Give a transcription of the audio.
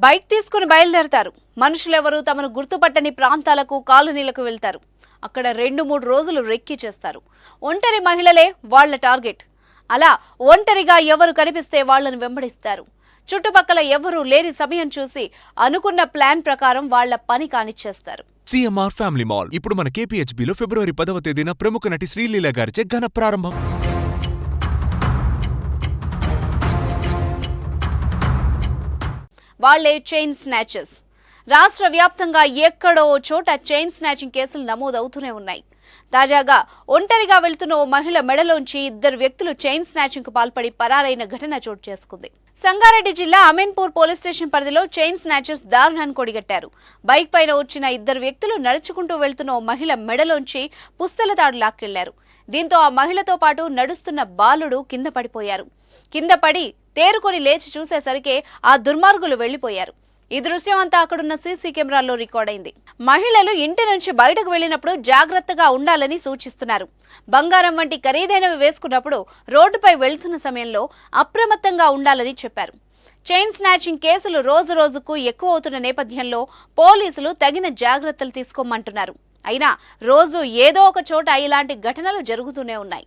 Bike తీసుకుని బయలుదేరతారు. మనుషులెవరూ తమను గుర్తుపట్టని ప్రాంతాలకు, కాలనీలకు వెళ్తారు. అక్కడ 2-3 రోజులు రెక్కి చేస్తారు. ఒంటరి మహిళలే వాళ్ల టార్గెట్. అలా ఒంటరిగా ఎవరు కనిపిస్తే వాళ్లను వెంబడిస్తారు. చుట్టుపక్కల ఎవరూ లేని సమయం చూసి అనుకున్న ప్లాన్ ప్రకారం వాళ్ల పని కానిచ్చేస్తారు. సిఎంఆర్ ఫ్యామిలీ మాల్ ఇప్పుడు మన KPHBలో ఫిబ్రవరి 10వ తేదీన ప్రముఖ నటి శ్రీలీల గారిచే ఘన ప్రారంభం. వాళ్లే చైన్ స్నాచర్స్. రాష్ట్ర వ్యాప్తంగా ఎక్కడో చోట చైన్ స్నాచింగ్ కేసులు నమోదవుతూనే ఉన్నాయి. తాజాగా ఒంటరిగా వెళ్తున్న ఓ మహిళ మెడలోంచి 2 వ్యక్తులు చైన్ స్నాచింగ్ కు పాల్పడి పరారైన ఘటన చోటు చేసుకుంది. సంగారెడ్డి జిల్లా అమీన్పూర్ పోలీస్ స్టేషన్ పరిధిలో చైన్ స్నాచర్స్ దారుణాన్ని కొడిగట్టారు. బైక్ పైన వచ్చిన 2 వ్యక్తులు నడుచుకుంటూ వెళ్తున్న ఓ మహిళ మెడలోంచి పుస్తల తాడు లాక్కెళ్లారు. దీంతో ఆ మహిళతో పాటు నడుస్తున్న బాలుడు కింద పడిపోయారు. కింద పడి తేరుకొని లేచి చూసేసరికి ఆ దుర్మార్గులు వెళ్లిపోయారు. ఈ దృశ్యం అంతా అక్కడున్న సీసీ కెమెరాల్లో రికార్డైంది. మహిళలు ఇంటి నుంచి బయటకు వెళ్లినప్పుడు జాగ్రత్తగా ఉండాలని సూచిస్తున్నారు. బంగారం వంటి ఖరీదైనవి వేసుకున్నప్పుడు రోడ్డుపై వెళ్తున్న సమయంలో అప్రమత్తంగా ఉండాలని చెప్పారు. చైన్ స్నాచింగ్ కేసులు రోజురోజుకు ఎక్కువ అవుతున్న నేపథ్యంలో పోలీసులు తగిన జాగ్రత్తలు తీసుకోమంటున్నారు. అయినా రోజు ఏదో ఒక చోట ఇలాంటి ఘటనలు జరుగుతూనే ఉన్నాయి.